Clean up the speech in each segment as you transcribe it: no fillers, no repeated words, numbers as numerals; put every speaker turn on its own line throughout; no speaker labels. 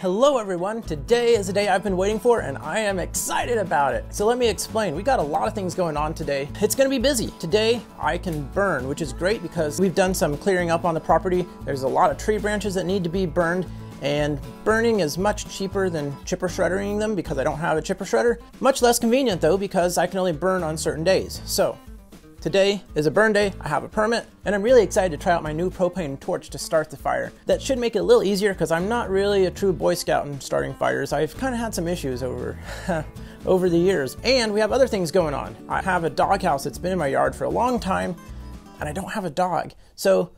Hello everyone, today is the day I've been waiting for and I am excited about it. So let me explain, we got a lot of things going on today. It's gonna be busy. Today I can burn, which is great because we've done some clearing up on the property. There's a lot of tree branches that need to be burned, and burning is much cheaper than chipper shreddering them because I don't have a chipper shredder. Much less convenient though because I can only burn on certain days. So today is a burn day, I have a permit, and I'm really excited to try out my new propane torch to start the fire. That should make it a little easier because I'm not really a true Boy Scout in starting fires. I've kind of had some issues over the years, and we have other things going on. I have a doghouse that's been in my yard for a long time, and I don't have a dog. So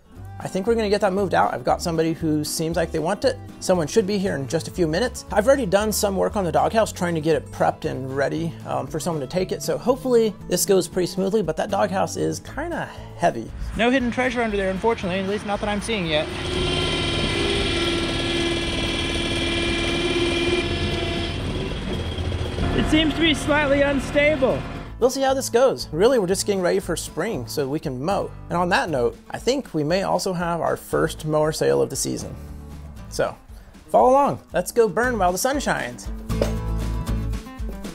I think we're gonna get that moved out. I've got somebody who seems like they want it. Someone should be here in just a few minutes. I've already done some work on the doghouse trying to get it prepped and ready for someone to take it. So hopefully this goes pretty smoothly, but that doghouse is kind of heavy. No hidden treasure under there, unfortunately, at least not that I'm seeing yet. It seems to be slightly unstable. We'll see how this goes. Really, we're just getting ready for spring so we can mow. And on that note, I think we may also have our first mower sale of the season. So, follow along. Let's go burn while the sun shines.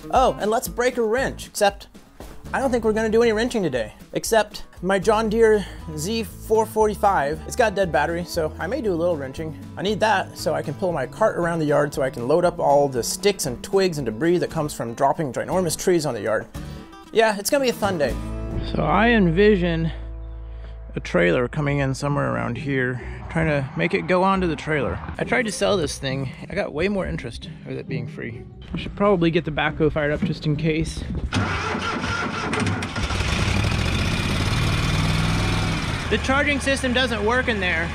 Oh, and let's break a wrench, except I don't think we're gonna do any wrenching today. Except my John Deere Z445, it's got a dead battery, so I may do a little wrenching. I need that so I can pull my cart around the yard so I can load up all the sticks and twigs and debris that comes from dropping ginormous trees on the yard. Yeah, it's gonna be a fun day. So I envision a trailer coming in somewhere around here, trying to make it go onto the trailer. I tried to sell this thing. I got way more interest with it being free. I should probably get the backhoe fired up just in case. The charging system doesn't work in there,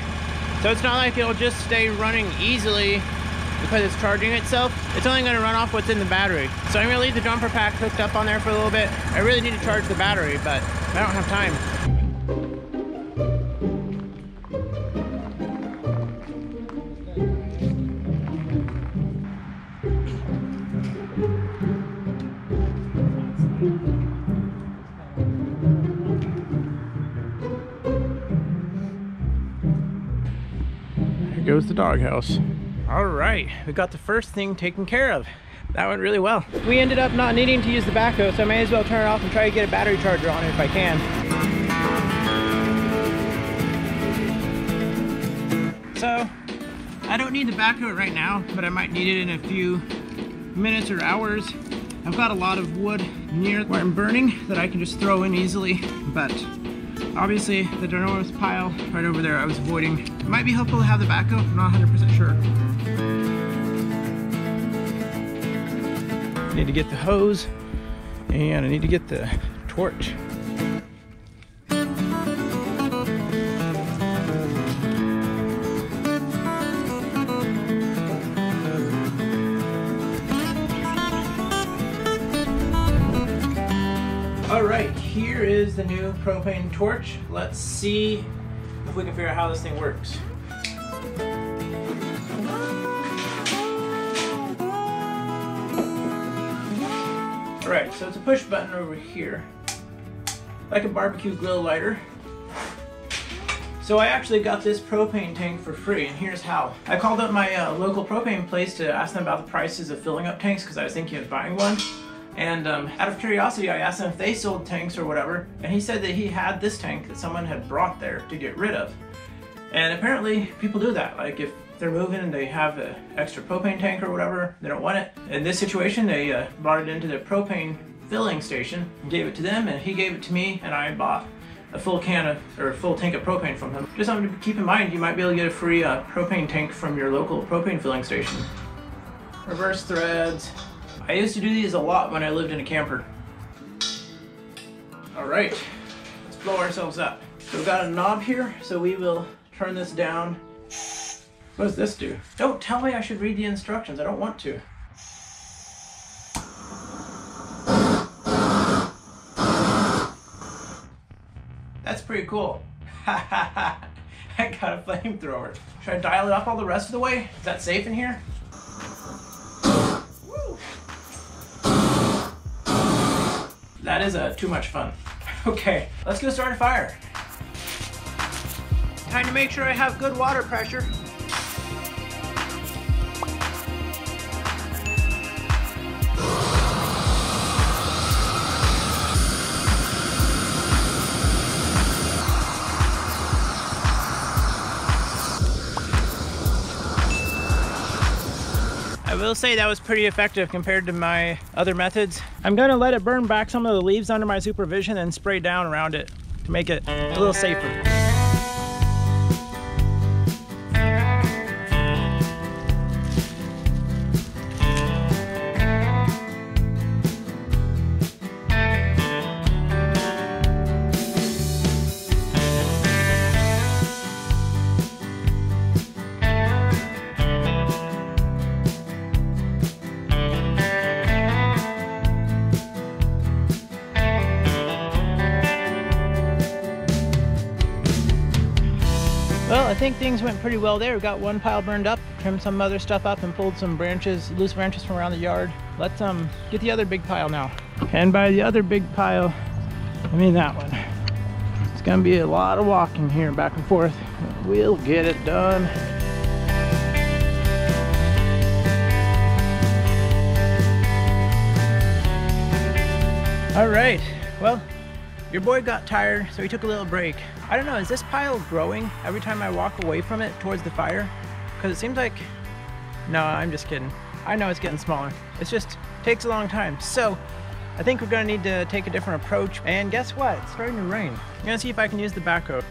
so it's not like it'll just stay running easily because it's charging itself. It's only gonna run off what's in the battery. So I'm gonna leave the jumper pack hooked up on there for a little bit. I really need to charge the battery, but I don't have time. Here goes the doghouse. All right, we got the first thing taken care of. That went really well. We ended up not needing to use the backhoe, so I may as well turn it off and try to get a battery charger on it if I can. So, I don't need the backhoe right now, but I might need it in a few minutes or hours. I've got a lot of wood near where I'm burning that I can just throw in easily, but obviously the ginormous pile right over there I was avoiding. It might be helpful to have the backhoe, I'm not 100% sure. I need to get the hose and I need to get the torch. All right, here is the new propane torch. Let's see if we can figure out how this thing works. Alright, so it's a push button over here, like a barbecue grill lighter. So I actually got this propane tank for free, and here's how. I called up my local propane place to ask them about the prices of filling up tanks because I was thinking of buying one. And out of curiosity, I asked them if they sold tanks or whatever, and he said that he had this tank that someone had brought there to get rid of. And apparently people do that. Like if they're moving and they have an extra propane tank or whatever, they don't want it. In this situation, they brought it into the propane filling station, gave it to them, and he gave it to me, and I bought a full tank of propane from him. Just something to keep in mind, you might be able to get a free propane tank from your local propane filling station. Reverse threads. I used to do these a lot when I lived in a camper. All right, let's blow ourselves up. So we've got a knob here, so we will turn this down. What does this do? Don't tell me I should read the instructions, I don't want to. That's pretty cool. I got a flamethrower. Should I dial it up all the rest of the way? Is that safe in here? Woo. That is too much fun. Okay, let's go start a fire. Time to make sure I have good water pressure. I will say that was pretty effective compared to my other methods. I'm gonna let it burn back some of the leaves under my supervision and spray down around it to make it a little safer. Well, I think things went pretty well there. We got one pile burned up, trimmed some other stuff up, and pulled some branches, loose branches from around the yard. Let's get the other big pile now. And by the other big pile, I mean that one. It's gonna be a lot of walking here back and forth. We'll get it done. All right, well, your boy got tired, so he took a little break. I don't know, is this pile growing every time I walk away from it towards the fire? Because it seems like, no, I'm just kidding. I know it's getting smaller. It's just takes a long time. So I think we're gonna need to take a different approach. And guess what? It's starting to rain. I'm gonna see if I can use the backhoe.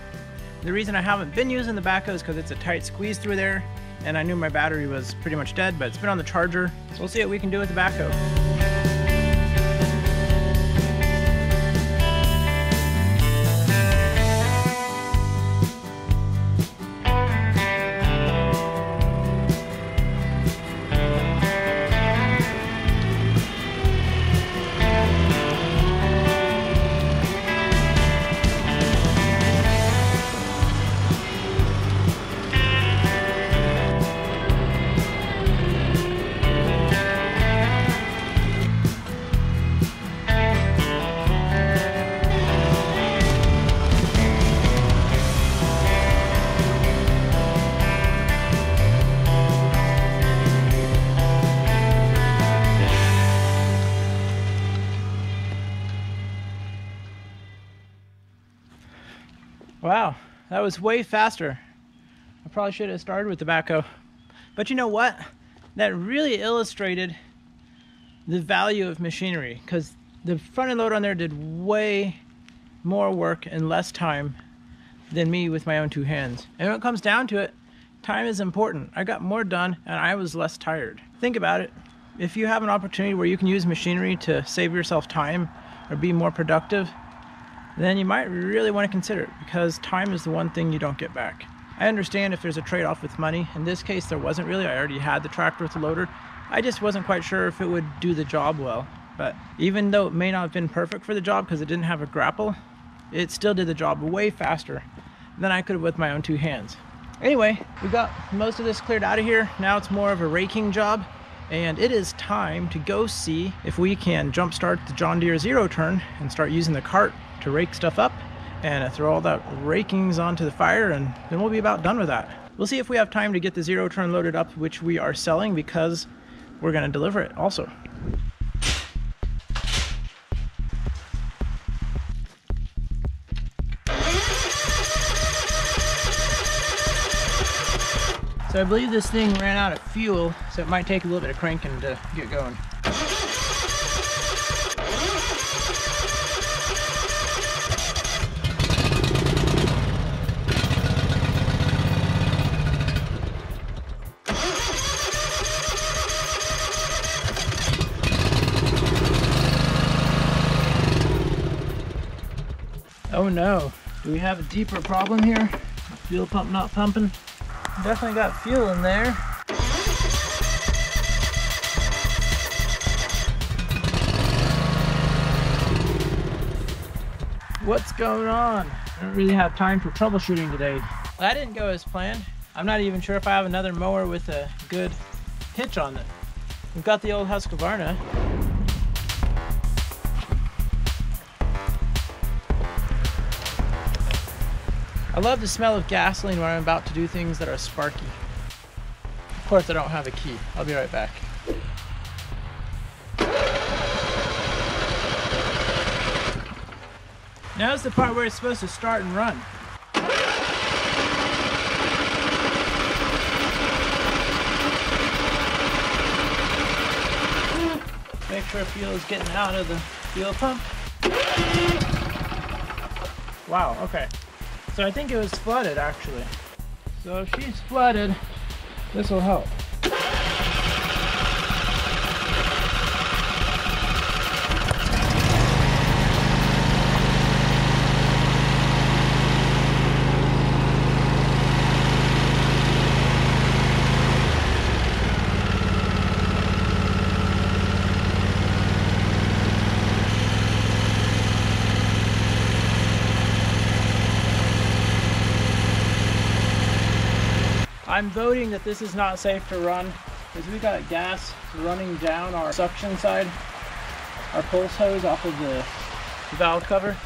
The reason I haven't been using the backhoe is because it's a tight squeeze through there, and I knew my battery was pretty much dead, but it's been on the charger. So we'll see what we can do with the backhoe. Wow, that was way faster. I probably should have started with the backhoe. But you know what? That really illustrated the value of machinery, because the front end loader on there did way more work in less time than me with my own two hands. And when it comes down to it, time is important. I got more done and I was less tired. Think about it. If you have an opportunity where you can use machinery to save yourself time or be more productive, then you might really want to consider it, because time is the one thing you don't get back. I understand if there's a trade-off with money. In this case, there wasn't really. I already had the tractor with the loader. I just wasn't quite sure if it would do the job well. But even though it may not have been perfect for the job because it didn't have a grapple, it still did the job way faster than I could have with my own two hands. Anyway, we got most of this cleared out of here. Now it's more of a raking job, and it is time to go see if we can jumpstart the John Deere zero turn and start using the cart to rake stuff up and throw all that rakings onto the fire, and then we'll be about done with that. We'll see if we have time to get the zero turn loaded up, which we are selling because we're going to deliver it also. So I believe this thing ran out of fuel, so it might take a little bit of cranking to get going. Oh no, do we have a deeper problem here? Fuel pump not pumping? Definitely got fuel in there. What's going on? I don't really have time for troubleshooting today. That didn't go as planned. I'm not even sure if I have another mower with a good hitch on it. We've got the old Husqvarna. I love the smell of gasoline when I'm about to do things that are sparky. Of course, I don't have a key. I'll be right back. Now's the part where it's supposed to start and run. make sure fuel is getting out of the fuel pump. Wow, okay. So I think it was flooded actually. So if she's flooded, this will help. I'm voting that this is not safe to run because we got gas running down our suction side, our pulse hose off of the valve cover.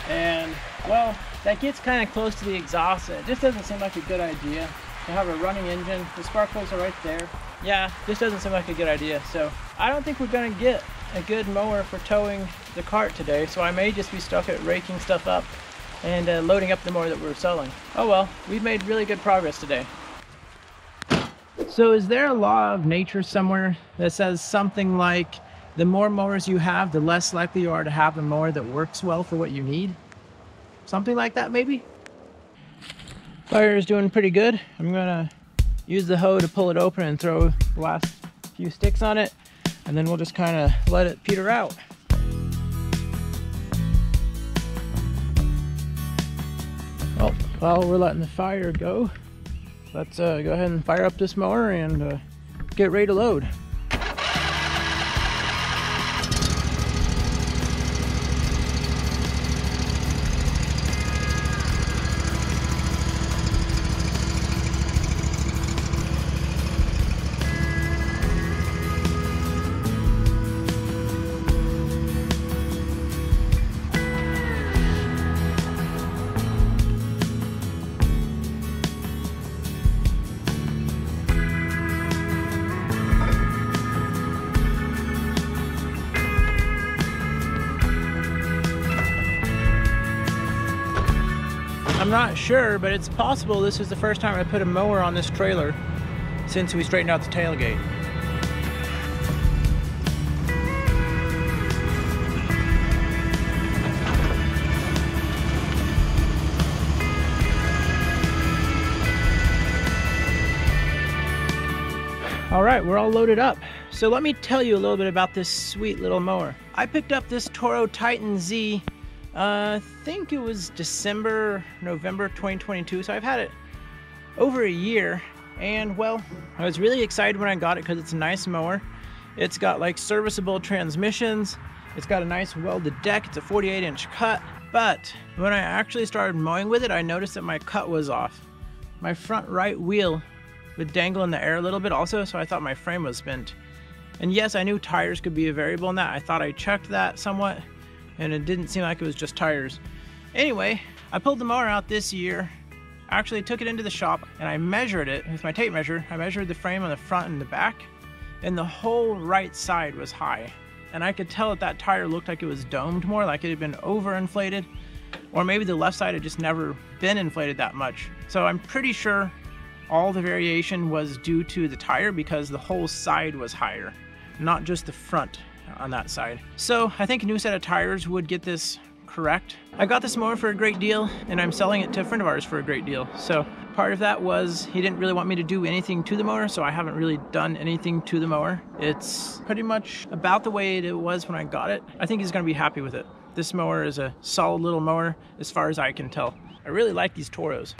And well, that gets kind of close to the exhaust. It just doesn't seem like a good idea to have a running engine. The spark plugs are right there. Yeah, this doesn't seem like a good idea. So I don't think we're gonna get a good mower for towing the cart today. So I may just be stuck at raking stuff up and loading up the mower that we're selling. Oh well, we've made really good progress today. So is there a law of nature somewhere that says something like the more mowers you have, the less likely you are to have a mower that works well for what you need? Something like that maybe? Fire is doing pretty good. I'm gonna use the hoe to pull it open and throw the last few sticks on it, and then we'll just kind of let it peter out. Oh, while we're letting the fire go, let's go ahead and fire up this mower and get ready to load. I'm not sure, but it's possible this is the first time I put a mower on this trailer since we straightened out the tailgate. All right, we're all loaded up. So let me tell you a little bit about this sweet little mower. I picked up this Toro Titan Z, I think it was November 2022, so I've had it over a year, and well, I was really excited when I got it because it's a nice mower. It's got like serviceable transmissions, it's got a nice welded deck, it's a 48-inch cut, but when I actually started mowing with it, I noticed that my cut was off. My front right wheel would dangle in the air a little bit also, so I thought my frame was bent. And yes, I knew tires could be a variable in that. I thought I checked that somewhat, and it didn't seem like it was just tires. Anyway, I pulled the mower out this year, actually took it into the shop, and I measured it with my tape measure. I measured the frame on the front and the back, and the whole right side was high. And I could tell that that tire looked like it was domed more, like it had been overinflated, or maybe the left side had just never been inflated that much. So I'm pretty sure all the variation was due to the tire because the whole side was higher, not just the front on that side. So I think a new set of tires would get this correct. I got this mower for a great deal, and I'm selling it to a friend of ours for a great deal. So part of that was he didn't really want me to do anything to the mower, so I haven't really done anything to the mower. It's pretty much about the way it was when I got it. I think he's gonna be happy with it. This mower is a solid little mower as far as I can tell. I really like these Toros.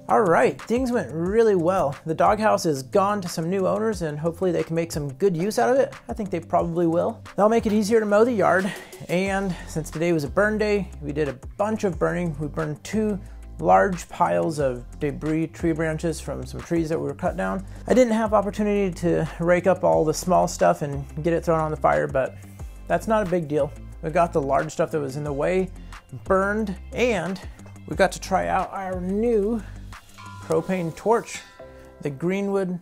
All right, things went really well. The doghouse is gone to some new owners and hopefully they can make some good use out of it. I think they probably will. That'll make it easier to mow the yard. And since today was a burn day, we did a bunch of burning. We burned 2 large piles of debris, tree branches from some trees that were cut down. I didn't have opportunity to rake up all the small stuff and get it thrown on the fire, but that's not a big deal. We got the large stuff that was in the way burned, and we got to try out our new propane torch, the Greenwood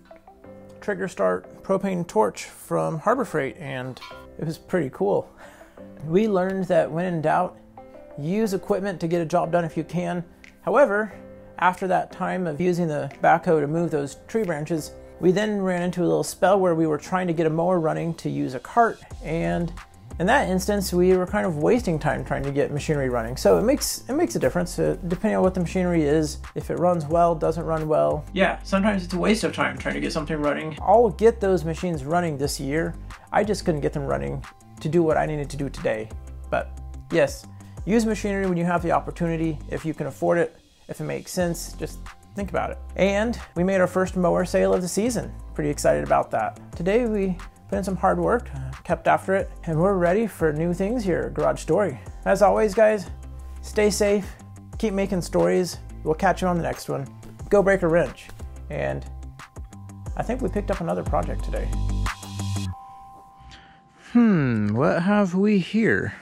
Trigger Start propane torch from Harbor Freight, and it was pretty cool. We learned that when in doubt, use equipment to get a job done if you can. However, after that time of using the backhoe to move those tree branches, we then ran into a little spell where we were trying to get a mower running to use a cart, and in that instance, we were kind of wasting time trying to get machinery running. So it makes a difference depending on what the machinery is. If it runs well, doesn't run well. Yeah, sometimes it's a waste of time trying to get something running. I'll get those machines running this year. I just couldn't get them running to do what I needed to do today. But yes, use machinery when you have the opportunity, if you can afford it, if it makes sense, just think about it. And we made our first mower sale of the season. Pretty excited about that. Today we put in some hard work, kept after it, and we're ready for new things here at Garage Story. As always, guys, stay safe, keep making stories. We'll catch you on the next one. Go break a wrench. And I think we picked up another project today. What have we here?